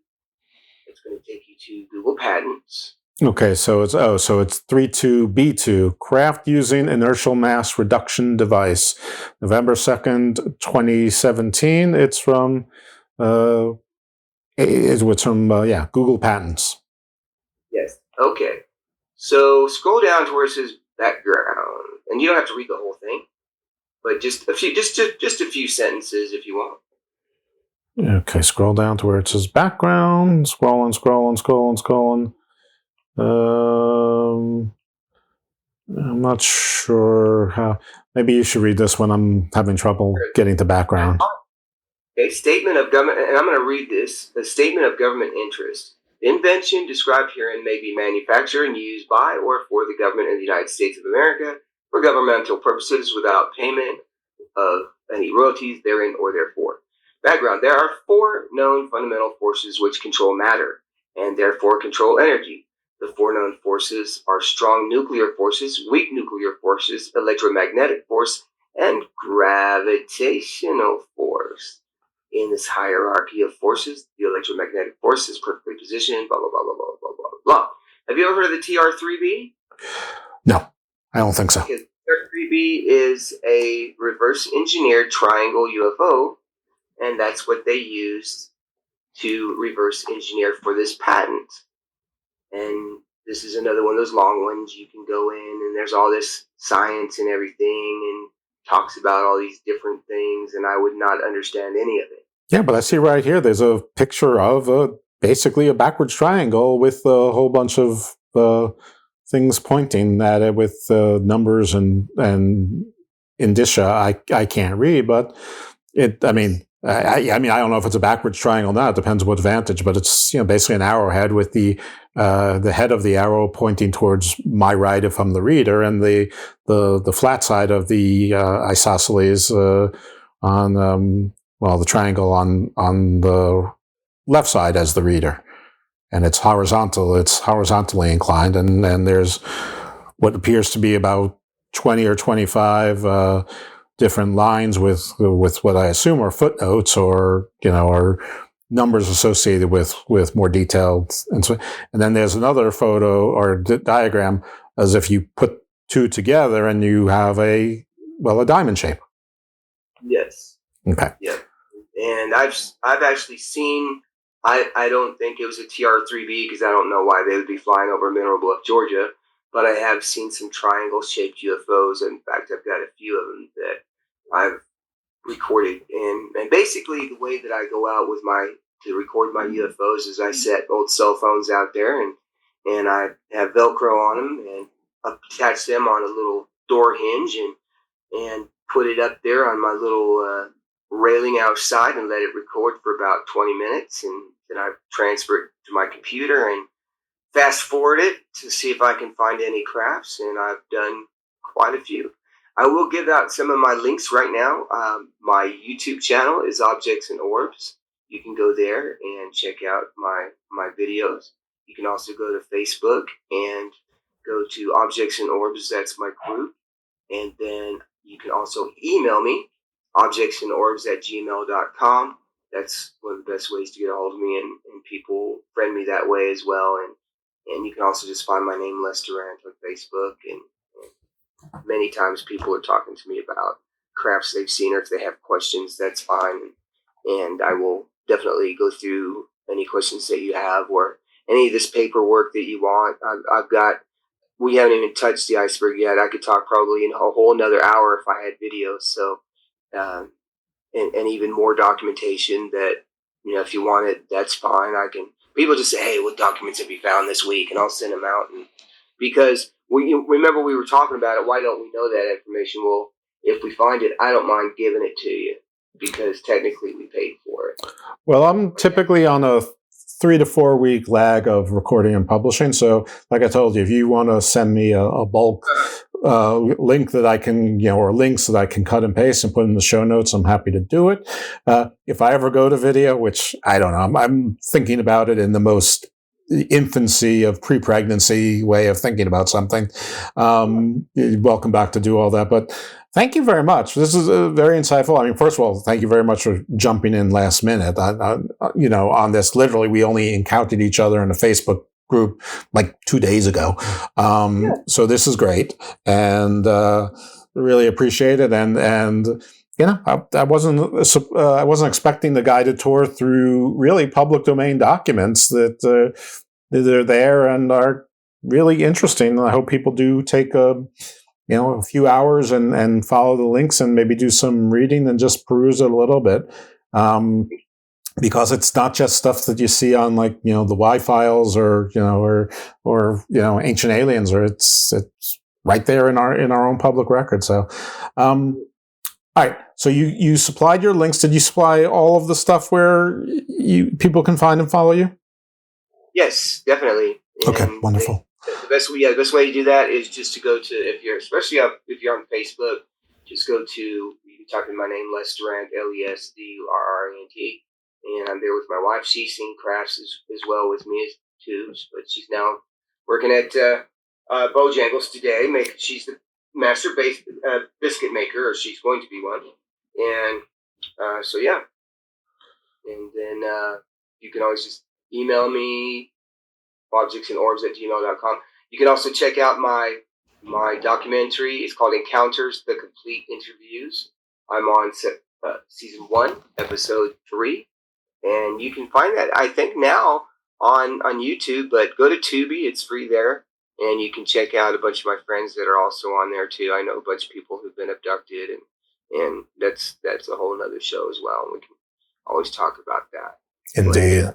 It's going to take you to Google Patents. Okay, so it's 32B2, craft using inertial mass reduction device, November 2nd, 2017. It's from Google Patents. Yes. Okay. So scroll down to where it says background, and you don't have to read the whole thing, but just a few sentences if you want. Okay, scroll down to where it says background. Scrolling. I'm not sure how. Maybe you should read this when I'm having trouble getting to background. A statement of government, and I'm going to read this. A statement of government interest. The invention described herein may be manufactured and used by or for the government of the United States of America for governmental purposes without payment of any royalties therein or therefore. Background: there are 4 known fundamental forces which control matter and therefore control energy. The 4 known forces are strong nuclear forces, weak nuclear forces, electromagnetic force, and gravitational force. In this hierarchy of forces, the electromagnetic force is perfectly positioned, blah, blah, blah, blah, blah, blah, blah, blah. Have you ever heard of the TR-3B? No, I don't think so. Okay, TR-3B is a reverse engineered triangle UFO, and that's what they used to reverse engineer for this patent. And this is another one of those long ones. You can go in and there's all this science and everything and talks about all these different things, and I would not understand any of it. Yeah, but I see right here there's a picture of basically a backwards triangle with a whole bunch of things pointing at it with numbers and indicia. I can't read, but I mean, I don't know if it's a backwards triangle or not. It depends what vantage, but it's basically an arrowhead with the head of the arrow pointing towards my right if I'm the reader, and the flat side of the isosceles on the triangle on the left side as the reader, and it's horizontal. It's horizontally inclined, and there's what appears to be about 20 or 25 different lines with what I assume are footnotes or numbers associated with more detailed, and then there's another photo or diagram as if you put 2 together and you have a diamond shape. Yes. Okay. Yeah. And I've actually seen. I don't think it was a TR-3B because I don't know why they would be flying over Mineral Bluff, Georgia. But I have seen some triangle-shaped UFOs. In fact, I've got a few of them that I've recorded. And basically, the way that I go out with to record my UFOs is I set old cell phones out there, and I have Velcro on them and attach them on a little door hinge and put it up there on my little railing outside and let it record for about 20 minutes. And then I transfer it to my computer and fast forward it to see if I can find any crafts, and I've done quite a few. I will give out some of my links right now. My YouTube channel is Objects and Orbs. You can go there and check out my videos. You can also go to Facebook and go to Objects and Orbs. That's my group. And then you can also email me, objectsandorbs@gmail.com. That's one of the best ways to get a hold of me, and people friend me that way as well. And you can also just find my name, Les Durrant, on Facebook. And many times people are talking to me about crafts they've seen, or if they have questions, that's fine. And I will definitely go through any questions that you have or any of this paperwork that you want. We haven't even touched the iceberg yet. I could talk probably in a whole another hour if I had videos. So, and even more documentation that, if you want it, that's fine. People just say, hey, what documents have you found this week? And I'll send them out. And because remember we were talking about it, why don't we know that information? Well, if we find it, I don't mind giving it to you because technically we paid for it. Well, I'm typically on a 3 to 4 week lag of recording and publishing. So like I told you, if you want to send me a bulk link that I can, or links that I can cut and paste and put in the show notes, I'm happy to do it. If I ever go to video, which I don't know, I'm thinking about it in the most infancy of pre-pregnancy way of thinking about something. You're welcome back to do all that. But thank you very much. This is very insightful. I mean, first of all, thank you very much for jumping in last minute. On this, literally, we only encountered each other in a Facebook group like 2 days ago. So this is great, and really appreciate it. And I wasn't expecting the guided tour through really public domain documents that they're there and are really interesting. I hope people do take a few hours and follow the links and maybe do some reading and just peruse it a little bit. Because it's not just stuff that you see on the Y files or Ancient Aliens, or it's right there in our own public record. So, all right. So you supplied your links. Did you supply all of the stuff where people can find and follow you? Yes, definitely. Okay, wonderful. The best way to do that is just to go to, if you're on Facebook, just go to, you can type in my name, Les Durrant, LESDURRANT, and I'm there with my wife. She sings crafts as well with me too, but she's now working at Bojangles today. She's the master biscuit maker, or she's going to be one, and so yeah. And then you can always just email me, objectsandorbs@gmail.com. You can also check out my documentary. It's called Encounters, The Complete Interviews. I'm on season 1, episode 3. And you can find that, I think, now on YouTube, but go to Tubi. It's free there. And you can check out a bunch of my friends that are also on there, too. I know a bunch of people who've been abducted, and that's a whole other show as well. And we can always talk about that. Indeed.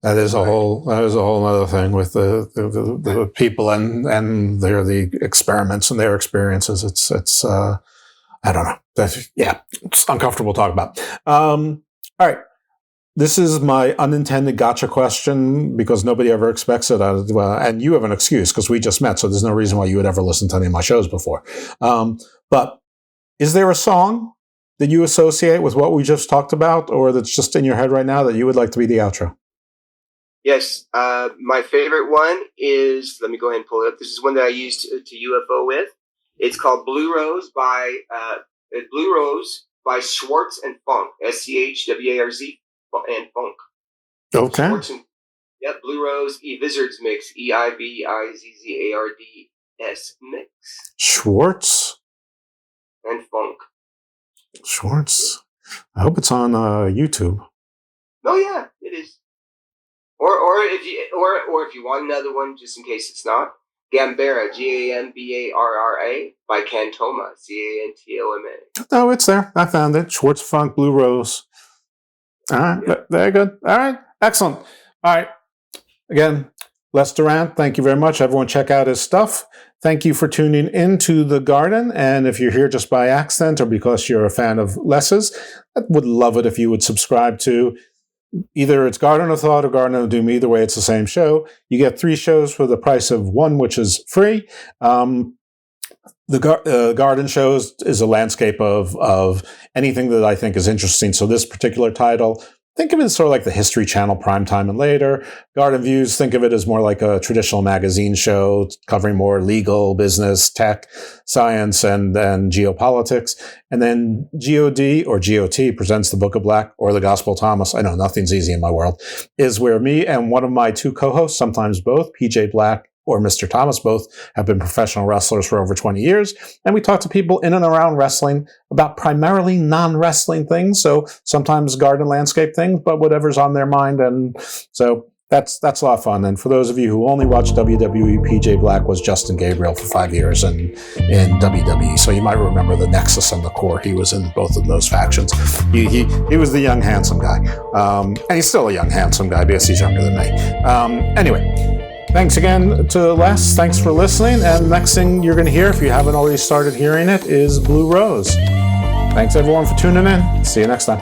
That is a whole other thing with the people and the experiments and their experiences. It's I don't know. It's uncomfortable to talk about. All right. This is my unintended gotcha question because nobody ever expects it. And you have an excuse because we just met, so there's no reason why you would ever listen to any of my shows before. But is there a song that you associate with what we just talked about, or that's just in your head right now that you would like to be the outro? Yes, my favorite one is, let me go ahead and pull it up. This is one that I used to UFO with. It's called Blue Rose by Schwartz and Funk, SCHWARZ and Funk. Okay. Blue Rose, Wizards Mix, EIVIZZARDS Mix. Schwartz and Funk. Schwartz. I hope it's on YouTube. Oh yeah, it is. Or if you want another one, just in case it's not, Gambara, GAMBARRA by Cantoma, CANTOMA. Oh, it's there. I found it. Schwartz, Funk, Blue Rose. All right, very good. All right, excellent. All right, again, Les Durrant, thank you very much. Everyone check out his stuff. Thank you for tuning into The Garden. And if you're here just by accident or because you're a fan of Les's, I would love it if you would subscribe to either it's Garden of Thought or Garden of Doom. Either way, it's the same show. You get 3 shows for the price of 1, which is free. The Garden shows is a landscape of anything that I think is interesting. So this particular title, think of it as sort of like the History Channel Primetime and Later. Garden Views, think of it as more like a traditional magazine show covering more legal, business, tech, science, and geopolitics. And then GOD or GOT presents the Book of Black or the Gospel of Thomas. I know nothing's easy in my world. Is where me and one of my 2 co-hosts, sometimes both, PJ Black or Mr. Thomas, both have been professional wrestlers for over 20 years. And we talk to people in and around wrestling about primarily non-wrestling things. So sometimes garden landscape things, but whatever's on their mind. And so that's a lot of fun. And for those of you who only watch WWE, PJ Black was Justin Gabriel for 5 years in WWE. So you might remember the Nexus and the Core. He was in both of those factions. He was the young, handsome guy. And he's still a young, handsome guy because he's younger than me. Anyway. Thanks again to Les. Thanks for listening. And next thing you're going to hear, if you haven't already started hearing it, is Blue Rose. Thanks everyone for tuning in. See you next time.